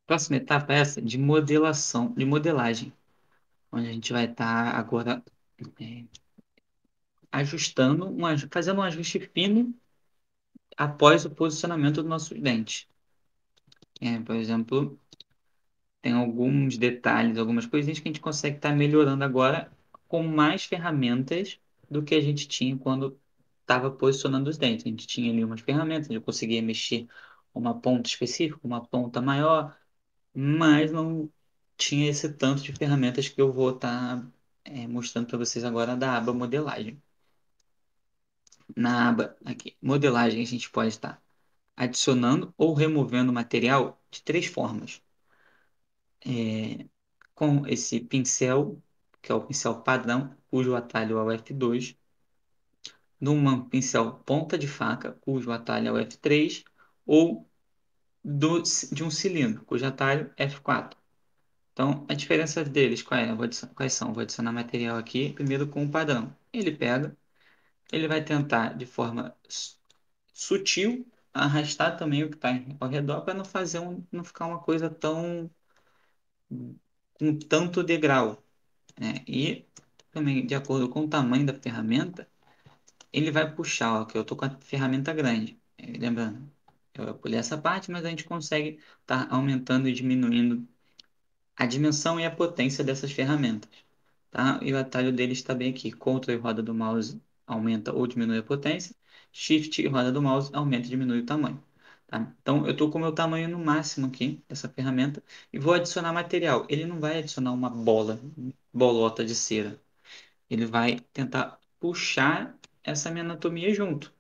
Próxima etapa é essa de modelação, de modelagem, onde a gente vai estar agora é, ajustando, fazendo um ajuste fino após o posicionamento dos nossos dentes. Por exemplo, tem alguns detalhes, algumas coisinhas que a gente consegue estar melhorando agora com mais ferramentas do que a gente tinha quando estava posicionando os dentes. A gente tinha ali umas ferramentas, eu conseguia mexer uma ponta específica, uma ponta maior, mas não tinha esse tanto de ferramentas que eu vou estar mostrando para vocês agora da aba modelagem. Na aba aqui, modelagem, a gente pode estar adicionando ou removendo material de três formas. Com esse pincel, que é o pincel padrão, cujo atalho é o F2, num pincel ponta de faca, cujo atalho é o F3, ou de um cilindro, cujo atalho é F4. Então, a diferença deles, quais são? Vou adicionar material aqui, primeiro com o padrão. Ele pega, ele vai tentar de forma sutil arrastar também o que está ao redor para não ficar uma coisa tão com tanto degrau, né? E também, de acordo com o tamanho da ferramenta, ele vai puxar, ó, que eu estou com a ferramenta grande. Lembrando, eu pulei essa parte, mas a gente consegue estar aumentando e diminuindo a dimensão e a potência dessas ferramentas, tá? E o atalho dele está bem aqui. Ctrl e roda do mouse aumenta ou diminui a potência. Shift e roda do mouse aumenta e diminui o tamanho. Tá? Então, eu estou com o meu tamanho no máximo aqui, dessa ferramenta, e vou adicionar material. Ele não vai adicionar uma bolota de cera. Ele vai tentar puxar essa minha anatomia junto.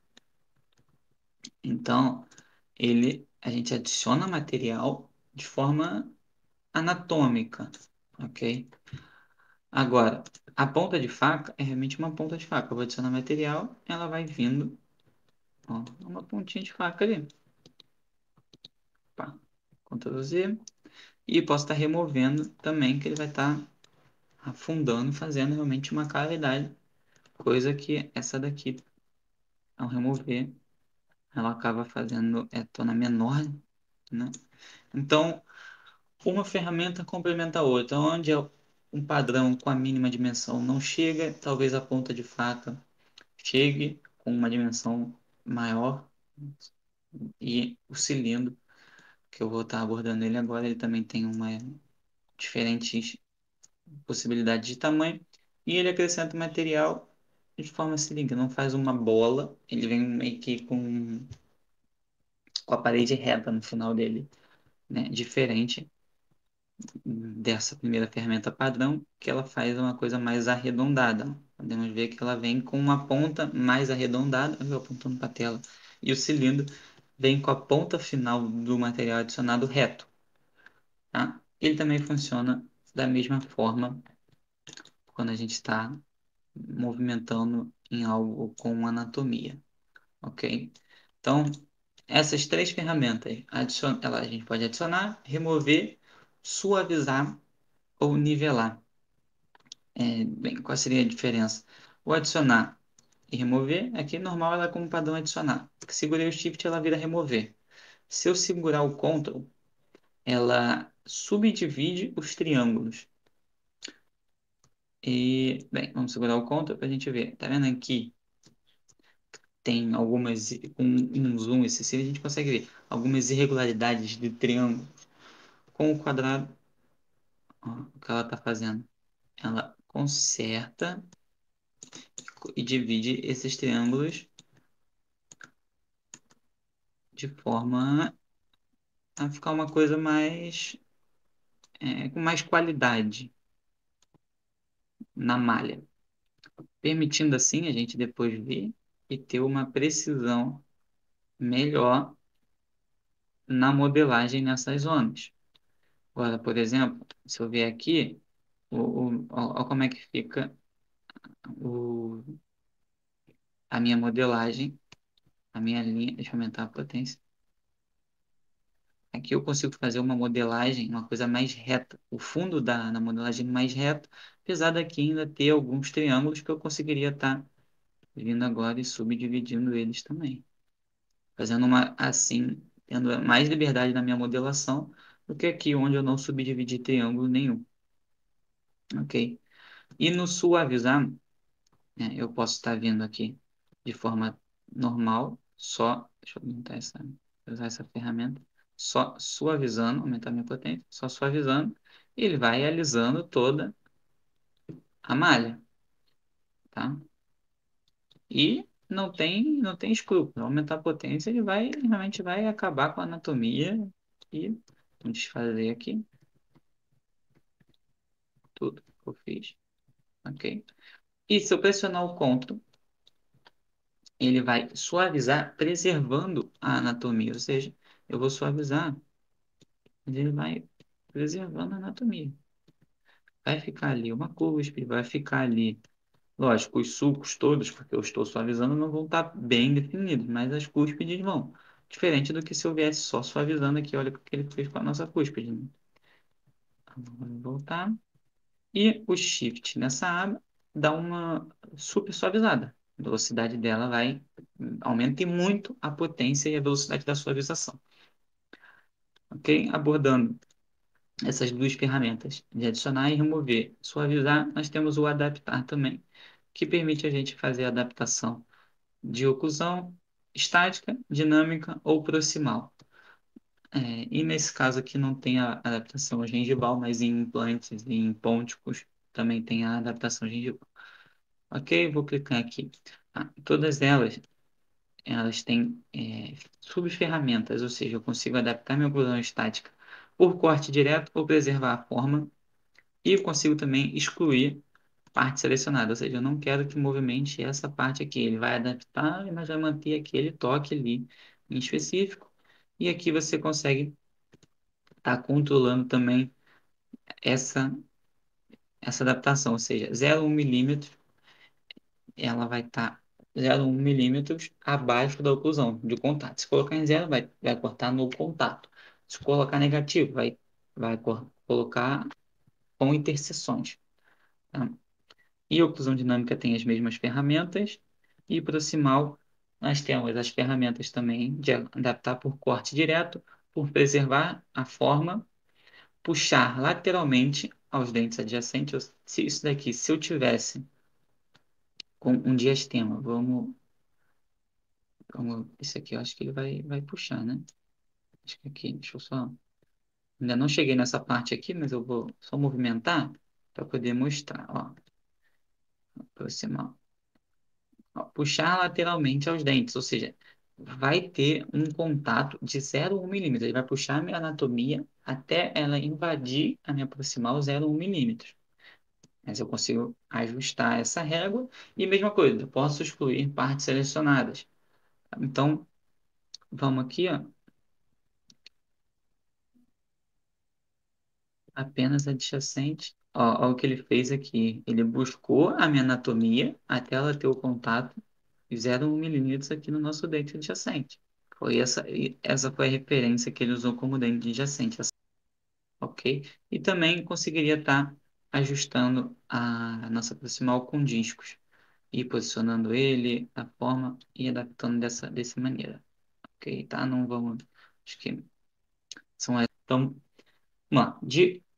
Então, a gente adiciona material de forma anatômica, ok? Agora, a ponta de faca é realmente uma ponta de faca. Eu vou adicionar material, ela vai vindo, ó, uma pontinha de faca ali. Pá, Ctrl Z. E posso estar removendo também, que ele vai estar afundando, fazendo realmente uma cavidade. Coisa que essa daqui, ao remover, ela acaba fazendo, torna menor, né? Então, uma ferramenta complementa a outra. Onde um padrão com a mínima dimensão não chega, talvez a ponta de faca chegue com uma dimensão maior. E o cilindro, que eu vou estar abordando ele agora, ele também tem uma diferentes possibilidades de tamanho. E ele acrescenta material de forma cilíndrica, não faz uma bola, ele vem meio que com a parede reta no final dele, né? Diferente dessa primeira ferramenta padrão, que ela faz uma coisa mais arredondada. Podemos ver que ela vem com uma ponta mais arredondada, eu apontando para a tela, e o cilindro vem com a ponta final do material adicionado reto, tá? Ele também funciona da mesma forma quando a gente está movimentando em algo com anatomia, ok? Então, essas três ferramentas, a gente pode adicionar, remover, suavizar ou nivelar. Bem, qual seria a diferença? O adicionar e remover, aqui normal ela é como padrão adicionar. Segurei o Shift, ela vira remover. Se eu segurar o Ctrl, ela subdivide os triângulos. E, bem, vamos segurar o Ctrl para a gente ver. Tá vendo aqui? Tem algumas, com um zoom excessivo, a gente consegue ver algumas irregularidades de triângulo. Com o quadrado, ó, o que ela está fazendo? Ela conserta e divide esses triângulos de forma a ficar uma coisa com mais qualidade na malha, permitindo assim a gente depois ver e ter uma precisão melhor na modelagem nessas zonas. Agora, por exemplo, se eu ver aqui, ó como é que fica o, a minha modelagem, a minha linha, deixa eu aumentar a potência. Aqui eu consigo fazer uma modelagem, uma coisa mais reta. O fundo da modelagem mais reto, apesar daqui ainda ter alguns triângulos que eu conseguiria estar vindo agora e subdividindo eles também. Fazendo uma assim, tendo mais liberdade na minha modelação, do que aqui onde eu não subdividi triângulo nenhum, ok? E no suavizar, né, eu posso estar vindo aqui de forma normal, só, deixa eu usar essa ferramenta, só suavizando, aumentar minha potência, só suavizando, e ele vai alisando toda a malha, tá? E não tem escrúpulo. Aumentar a potência, ele vai realmente vai acabar com a anatomia e vamos desfazer aqui tudo que eu fiz, ok? E se eu pressionar o Ctrl, ele vai suavizar, preservando a anatomia, ou seja, eu vou suavizar, mas ele vai preservando a anatomia. Vai ficar ali uma cúspide, vai ficar ali. Lógico, os sulcos todos, porque eu estou suavizando, não vão estar bem definidos, mas as cúspides vão. Diferente do que se eu viesse só suavizando aqui, olha o que ele fez com a nossa cúspide, né? Vamos voltar. E o Shift nessa aba dá uma super suavizada. A velocidade dela vai aumenta e muito a potência e a velocidade da suavização. Ok? Abordando essas duas ferramentas de adicionar e remover. Suavizar, nós temos o adaptar também, que permite a gente fazer a adaptação de oclusão estática, dinâmica ou proximal. E nesse caso aqui não tem a adaptação gengival, mas em implantes e em pônticos também tem a adaptação gengival. Ok, vou clicar aqui. Todas elas têm subferramentas, ou seja, eu consigo adaptar minha oclusão estática por corte direto ou preservar a forma, e eu consigo também excluir parte selecionada, ou seja, eu não quero que movimente essa parte aqui. Ele vai adaptar, mas vai manter aquele toque ali em específico. E aqui você consegue estar controlando também essa, essa adaptação, ou seja, 0,1 milímetro, ela vai estar 0,1 milímetros abaixo da oclusão de contato. Se colocar em zero, vai cortar no contato. Se colocar negativo, vai colocar com interseções. Tá? E oclusão dinâmica tem as mesmas ferramentas. E proximal, nós temos as ferramentas também de adaptar por corte direto, por preservar a forma, puxar lateralmente aos dentes adjacentes. Isso daqui, se eu tivesse com um diastema, isso aqui eu acho que ele vai puxar, né? Acho que aqui, deixa eu só. Ainda não cheguei nessa parte aqui, mas eu vou só movimentar para poder mostrar. Ó, proximal. Ó, puxar lateralmente aos dentes, ou seja, vai ter um contato de 0,1 milímetro. Ele vai puxar a minha anatomia até ela invadir a minha proximal 0,1 milímetros. Mas eu consigo ajustar essa régua. E mesma coisa, eu posso excluir partes selecionadas. Então, vamos aqui, ó, apenas adjacente. Ó, ó o que ele fez aqui. Ele buscou a minha anatomia até ela ter o contato de 0,1 milímetros aqui no nosso dente adjacente. Essa foi a referência que ele usou como dente adjacente, ok? E também conseguiria estar ajustando a nossa proximal com discos e posicionando ele da forma e adaptando dessa maneira, ok? Tá? Não vamos, acho que são essas. Então, vamos lá.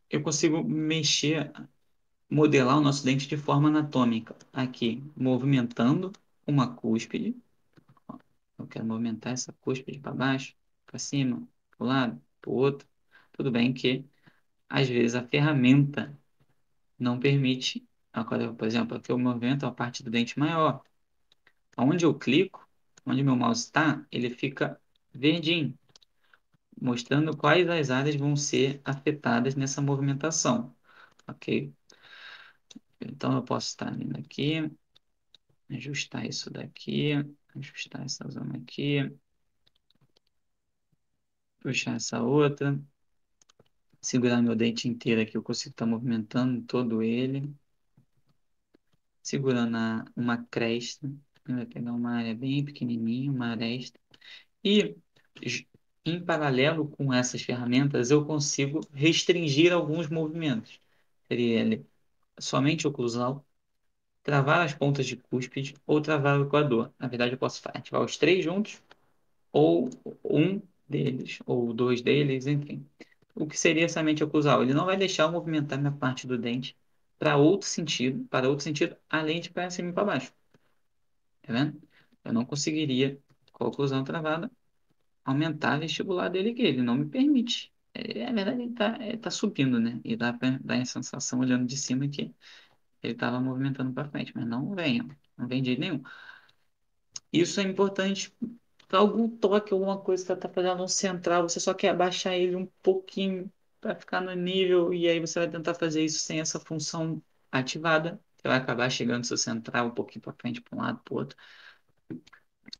Eu consigo modelar o nosso dente de forma anatômica aqui, movimentando uma cúspide. Eu quero movimentar essa cúspide para baixo, para cima, para o lado, para o outro. Tudo bem que, às vezes, a ferramenta não permite. Agora, por exemplo, aqui eu movimento a parte do dente maior. Onde eu clico, onde meu mouse está, ele fica verdinho, mostrando quais as áreas vão ser afetadas nessa movimentação. Ok? Então, eu posso estar vindo aqui, ajustar isso daqui, ajustar essa zona aqui, puxar essa outra. Segurar meu dente inteiro aqui, eu consigo estar movimentando todo ele. Segurando uma cresta. Vai pegar uma área bem pequenininha, uma aresta. E, em paralelo com essas ferramentas, eu consigo restringir alguns movimentos. Seria ele somente oclusal, travar as pontas de cúspide ou travar o equador. Na verdade, eu posso ativar os três juntos ou um deles, ou dois deles, enfim. o que seria essa mente oclusal? Ele não vai deixar eu movimentar minha parte do dente para outro sentido, além de para cima e para baixo. Tá vendo? Eu não conseguiria, com a oclusão travada, aumentar o vestibular dele aqui. Ele não me permite. É verdade, ele tá subindo, né? E dá a sensação, olhando de cima, que ele estava movimentando para frente, mas não vem, ó. Não vem de jeito nenhum. Isso é importante para algum toque, alguma coisa que ela está fazendo no central, você só quer abaixar ele um pouquinho para ficar no nível, e aí você vai tentar fazer isso sem essa função ativada. Você vai acabar chegando seu central um pouquinho para frente, para um lado, para o outro.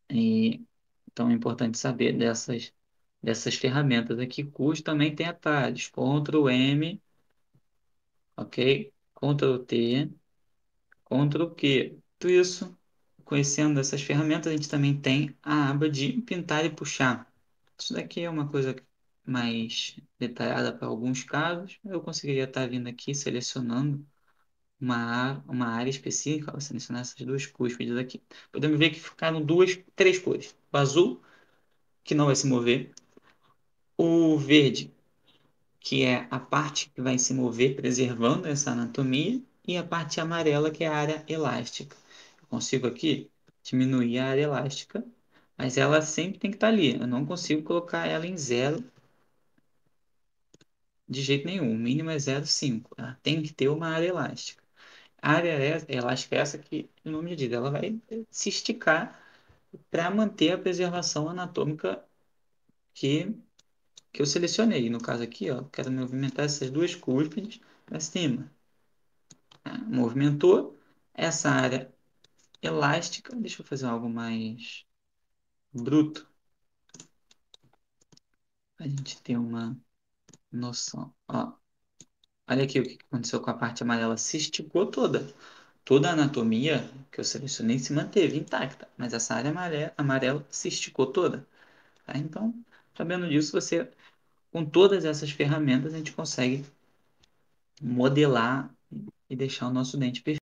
E, então é importante saber dessas ferramentas aqui. Curso também tem atalhos. Ctrl M, ok? Ctrl T, Ctrl Q. Tudo isso, conhecendo essas ferramentas, a gente também tem a aba de pintar e puxar. Isso daqui é uma coisa mais detalhada para alguns casos. Eu conseguiria estar vindo aqui selecionando uma área específica, vou selecionar essas duas cúspides aqui. Podemos ver que ficaram três cores. O azul, que não vai se mover. O verde, que é a parte que vai se mover, preservando essa anatomia. E a parte amarela, que é a área elástica. Eu consigo aqui diminuir a área elástica, mas ela sempre tem que estar ali. Eu não consigo colocar ela em zero de jeito nenhum. O mínimo é 0,5. Ela tem que ter uma área elástica. A área elástica é essa que, em nome de Deus, ela vai se esticar para manter a preservação anatômica que, que eu selecionei. No caso aqui, ó, quero movimentar essas duas cúspides para cima. Tá? Movimentou essa área elástica. Deixa eu fazer algo mais bruto para a gente ter uma noção. Ó, olha aqui o que aconteceu com a parte amarela. Se esticou toda. Toda a anatomia que eu selecionei se manteve intacta, mas essa área amarela se esticou toda. Tá? Então, sabendo disso, com todas essas ferramentas, a gente consegue modelar e deixar o nosso dente perfeito.